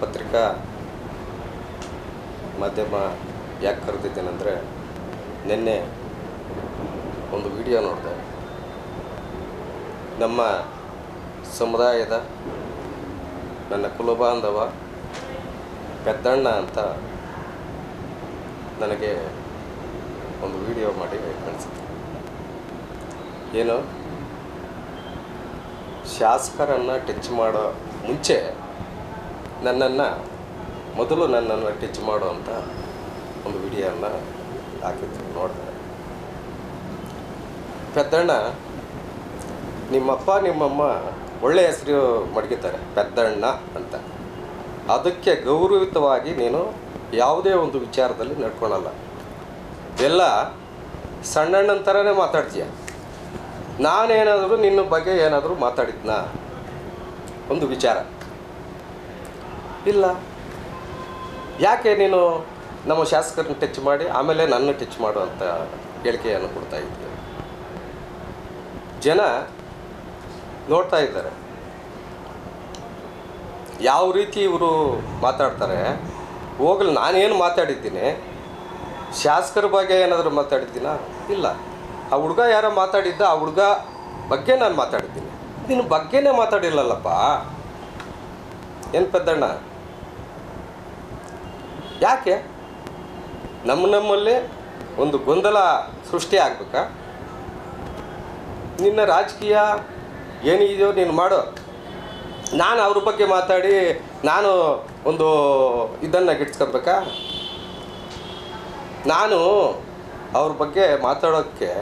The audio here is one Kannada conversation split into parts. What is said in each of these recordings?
ಪತ್ರಿಕಾ ಮಾಧ್ಯಮ ಯಾಕೆ ಕರೆದಿದ್ದೇನೆಂದರೆ, ನಿನ್ನೆ ಒಂದು ವಿಡಿಯೋ ನೋಡಿದೆ. ನಮ್ಮ ಸಮುದಾಯದ ನನ್ನ ಕುಲಬಾಂಧವ ಪೆದ್ದಣ್ಣ ಅಂತ ನನಗೆ ಒಂದು ವಿಡಿಯೋ ಮಾಡಿ ಕಳಿಸಿದ್ರು. ಏನು, ಶಾಸಕರನ್ನು ಟಚ್ ಮಾಡೋ ಮುಂಚೆ ಮೊದಲು ನನ್ನನ್ನು ಟಚ್ ಮಾಡೋ ಅಂತ ಒಂದು ವಿಡಿಯೋನ ಹಾಕಿದ್ರು. ನೋಡಿದೆ, ಪೆದ್ದಣ್ಣ, ನಿಮ್ಮಪ್ಪ ನಿಮ್ಮಮ್ಮ ಒಳ್ಳೆಯ ಹೆಸರು ಮಡಗಿದ್ದಾರೆ ಪೆದ್ದಣ್ಣ ಅಂತ. ಅದಕ್ಕೆ ಗೌರವಿತವಾಗಿ ನೀನು ಯಾವುದೇ ಒಂದು ವಿಚಾರದಲ್ಲಿ ನಡ್ಕೊಳಲ್ಲ. ಎಲ್ಲ ಸಣ್ಣಣ್ಣನ ಥರನೇ ಮಾತಾಡ್ತೀಯ. ನಾನೇನಾದರೂ ನಿನ್ನ ಬಗ್ಗೆ ಏನಾದರೂ ಮಾತಾಡಿದ್ನಾ ಒಂದು ವಿಚಾರ ಇಲ್ಲ. ಯಾಕೆ ನೀನು ನಮ್ಮ ಶಾಸಕರನ್ನ ಟಚ್ ಮಾಡಿ ಆಮೇಲೆ ನನ್ನ ಟಚ್ ಮಾಡು ಅಂತ ಹೇಳಿಕೆಯನ್ನು ಕೊಡ್ತಾ ಇದ್ದೀಯ? ಜನ ನೋಡ್ತಾ ಇದ್ದಾರೆ ಯಾವ ರೀತಿ ಇವರು ಮಾತಾಡ್ತಾರೆ. ಹೋಗಲಿ, ನಾನೇನು ಮಾತಾಡಿದ್ದೀನಿ? ಶಾಸಕರ ಬಗ್ಗೆ ಏನಾದರೂ ಮಾತಾಡಿದ್ದೀನಾ? ಇಲ್ಲ. ಆ ಹುಡುಗ ಯಾರೋ ಮಾತಾಡಿದ್ದ, ಆ ಹುಡುಗ ಬಗ್ಗೆ ನಾನು ಮಾತಾಡಿದ್ದೀನಿ. ನಿನ್ನ ಬಗ್ಗೆನೇ ಮಾತಾಡಿಲ್ಲಲ್ಲಪ್ಪ. ಏನು ಪೆದ್ದಣ್ಣ, ಯಾಕೆ ನಮ್ಮಲ್ಲಿ ಒಂದು ಗೊಂದಲ ಸೃಷ್ಟಿ ಆಗ್ಬೇಕಾ? ನಿನ್ನ ರಾಜಕೀಯ ಏನಿದೆಯೋ ನೀನು ಮಾಡು. ನಾನು ಅವ್ರ ಬಗ್ಗೆ ಮಾತಾಡಿ ನಾನು ಒಂದು ಇದನ್ನು ಗಿಟ್ಸ್ಕೊಬೇಕಾ? ನಾನು ಅವ್ರ ಬಗ್ಗೆ ಮಾತಾಡೋಕ್ಕೆ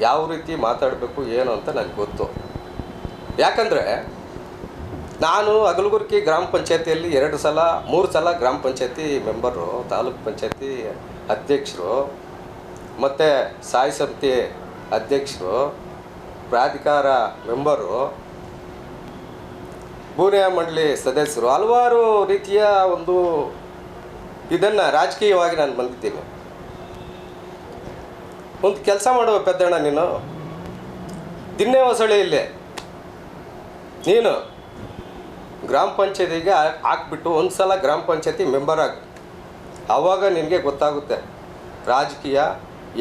ಯಾವ ರೀತಿ ಮಾತಾಡಬೇಕು ಏನು ಅಂತ ನನಗೆ ಗೊತ್ತು. ಯಾಕಂದರೆ ನಾನು ಅಗಲಗುರ್ಕಿ ಗ್ರಾಮ ಪಂಚಾಯತಿಯಲ್ಲಿ 3 ಸಲ ಗ್ರಾಮ ಪಂಚಾಯತಿ ಮೆಂಬರು, ತಾಲೂಕು ಪಂಚಾಯತಿ ಅಧ್ಯಕ್ಷರು, ಮತ್ತು ಸ್ಥಾಯಿ ಸಮಿತಿ ಅಧ್ಯಕ್ಷರು, ಪ್ರಾಧಿಕಾರ ಮೆಂಬರು, ಭೂನಿಯ ಮಂಡಳಿ ಸದಸ್ಯರು, ಹಲವಾರು ರೀತಿಯ ಒಂದು ಇದನ್ನು ರಾಜಕೀಯವಾಗಿ ನಾನು ಬಂದಿದ್ದೀನಿ. ಒಂದು ಕೆಲಸ ಮಾಡುವ ಪೆದ್ದಣ್ಣ, ನೀನು ದಿನ್ನೇ ಹೊಸಳಿಯಲ್ಲಿ ನೀನು ಗ್ರಾಮ ಪಂಚಾಯತಿಗೆ ಹಾಕ್ಬಿಟ್ಟು ಒಂದು ಸಲ ಗ್ರಾಮ ಪಂಚಾಯತಿ ಮೆಂಬರ್ ಆಗಿ, ಆವಾಗ ನಿನಗೆ ಗೊತ್ತಾಗುತ್ತೆ ರಾಜಕೀಯ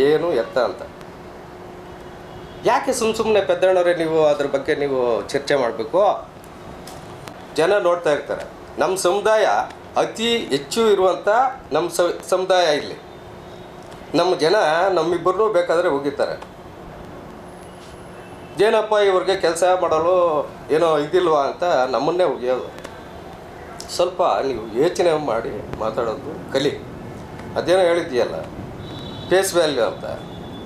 ಏನು ಎತ್ತ ಅಂತ. ಯಾಕೆ ಸುಮ್ಮನೆ ಪೆದ್ದಣ್ಣವರೇ ನೀವು ಅದ್ರ ಬಗ್ಗೆ ನೀವು ಚರ್ಚೆ ಮಾಡಬೇಕು? ಜನ ನೋಡ್ತಾ ಇರ್ತಾರೆ. ನಮ್ಮ ಸಮುದಾಯ ಅತಿ ಹೆಚ್ಚು ಇರುವಂಥ ನಮ್ಮ ಸಮುದಾಯ ಇಲ್ಲಿ. ನಮ್ಮ ಜನ ನಮ್ಮಿಬ್ಬರನ್ನೂ ಬೇಕಾದರೆ ಹೋಗಿರ್ತಾರೆ. ಏನಪ್ಪ ಇವ್ರಿಗೆ ಕೆಲಸ ಮಾಡಲು ಏನೋ ಇದಿಲ್ವಾ ಅಂತ ನಮ್ಮನ್ನೇ ಒಗೆಯೋದು. ಸ್ವಲ್ಪ ನೀವು ಯೋಚನೆ ಮಾಡಿ ಮಾತಾಡೋದು ಕಲಿ. ಅದೇನೋ ಹೇಳಿದ್ದೀಯಲ್ಲ ಫೇಸ್ ವ್ಯಾಲ್ಯೂ ಅಂತ.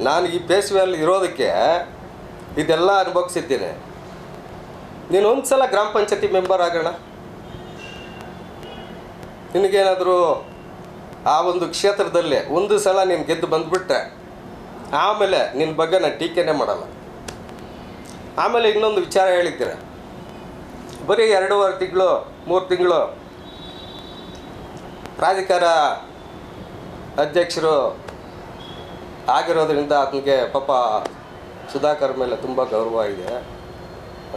ನಾನು ಈ ಫೇಸ್ ವ್ಯಾಲ್ಯೂ ಇರೋದಕ್ಕೆ ಇದೆಲ್ಲ ಅನುಭವಿಸಿದ್ದೇನೆ. ನೀನು ಒಂದು ಸಲ ಗ್ರಾಮ ಪಂಚಾಯತಿ ಮೆಂಬರ್ ಆಗೋಣ, ನಿನಗೇನಾದರೂ ಆ ಒಂದು ಕ್ಷೇತ್ರದಲ್ಲಿ ಒಂದು ಸಲ ನೀನು ಗೆದ್ದು ಬಂದುಬಿಟ್ರೆ ಆಮೇಲೆ ನಿನ್ನ ಬಗ್ಗೆ ನಾನು ಟೀಕೆನೇ ಮಾಡಲ್ಲ. ಆಮೇಲೆ ಇನ್ನೊಂದು ವಿಚಾರ ಹೇಳಿದ್ದೀರ, ಬರೀ 2.5 ತಿಂಗಳು 3 ತಿಂಗಳು ಪ್ರಾಧಿಕಾರ ಅಧ್ಯಕ್ಷರು ಆಗಿರೋದ್ರಿಂದ ಅದಕ್ಕೆ ಪಾಪ ಸುಧಾಕರ್ ಮೇಲೆ ತುಂಬ ಗೌರವ ಇದೆ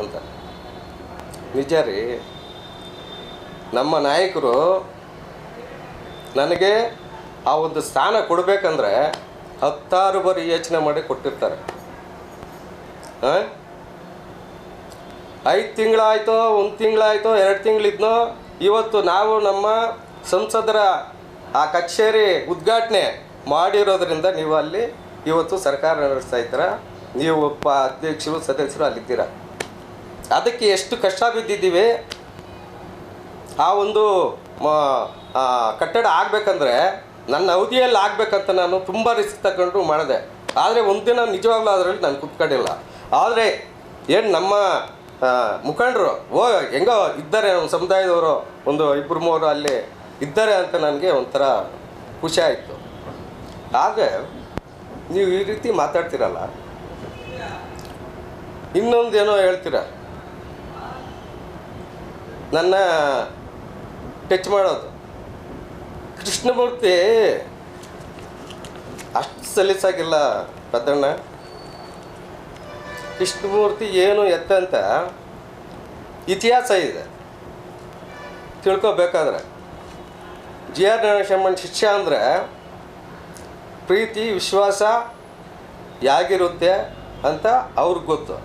ಅಂತ. ನಿಜ ರೀ, ನಮ್ಮ ನಾಯಕರು ನನಗೆ ಆ ಒಂದು ಸ್ಥಾನ ಕೊಡಬೇಕಂದ್ರೆ 10 ಬಾರಿ ಯೋಚನೆ ಮಾಡಿ ಕೊಟ್ಟಿರ್ತಾರೆ. 5 ತಿಂಗಳಾಯಿತೋ 1 ತಿಂಗಳಾಯಿತೋ 2 ತಿಂಗಳಿದ್ನೋ, ಇವತ್ತು ನಾವು ನಮ್ಮ ಸಂಸದರ ಆ ಕಚೇರಿ ಉದ್ಘಾಟನೆ ಮಾಡಿರೋದ್ರಿಂದ ನೀವು ಅಲ್ಲಿ ಇವತ್ತು ಸರ್ಕಾರ ನಡೆಸ್ತಾ ಇದ್ದೀರ. ನೀವು ಒಬ್ಬ ಅಧ್ಯಕ್ಷರು ಸದಸ್ಯರು ಅಲ್ಲಿದ್ದೀರ. ಅದಕ್ಕೆ ಎಷ್ಟು ಕಷ್ಟ ಬಿದ್ದಿದ್ದೀವಿ. ಆ ಒಂದು ಕಟ್ಟಡ ಆಗಬೇಕಂದ್ರೆ ನನ್ನ ಅವಧಿಯಲ್ಲಿ ಆಗಬೇಕಂತ ನಾನು ತುಂಬ ರಿಸ್ಕ್ ತಗೊಂಡು ಮಾಡಿದೆ. ಆದರೆ ಒಂದಿನ ನಿಜವಾಗ್ಲೂ ಅದರಲ್ಲಿ ನಾನು ಕುತ್ಕೊಂಡಿಲ್ಲ. ಆದರೆ ಏನು ನಮ್ಮ ಮುಖಂಡರು ಹೆಂಗೋ ಇದ್ದಾರೆ, ನಮ್ಮ ಸಮುದಾಯದವರು ಒಂದು 2-3 ಅಲ್ಲಿ ಇದ್ದಾರೆ ಅಂತ ನನಗೆ ಒಂಥರ ಖುಷಿ ಆಯಿತು. ಹಾಗೆ ನೀವು ಈ ರೀತಿ ಮಾತಾಡ್ತೀರಲ್ಲ. ಇನ್ನೊಂದೇನೋ ಹೇಳ್ತೀರ, ನನ್ನ ಟಚ್ ಮಾಡೋದು. ಕೃಷ್ಣಮೂರ್ತಿ ಅಷ್ಟು ಸಲೀಸಾಗಿಲ್ಲ ಪೆದ್ದಣ್ಣ. ಕೃಷ್ಣಮೂರ್ತಿ ಏನು ಎತ್ತ ಅಂತ ಇತಿಹಾಸ ಇದೆ. ತಿಳ್ಕೊಬೇಕಾದ್ರೆ ಜಿ ಆರ್ ನರಸಿಂಹನ್ ಶಿಷ್ಯ ಅಂದರೆ ಪ್ರೀತಿ ವಿಶ್ವಾಸ ಹೇಗಿರುತ್ತೆ ಅಂತ ಅವ್ರಿಗೆ ಗೊತ್ತು.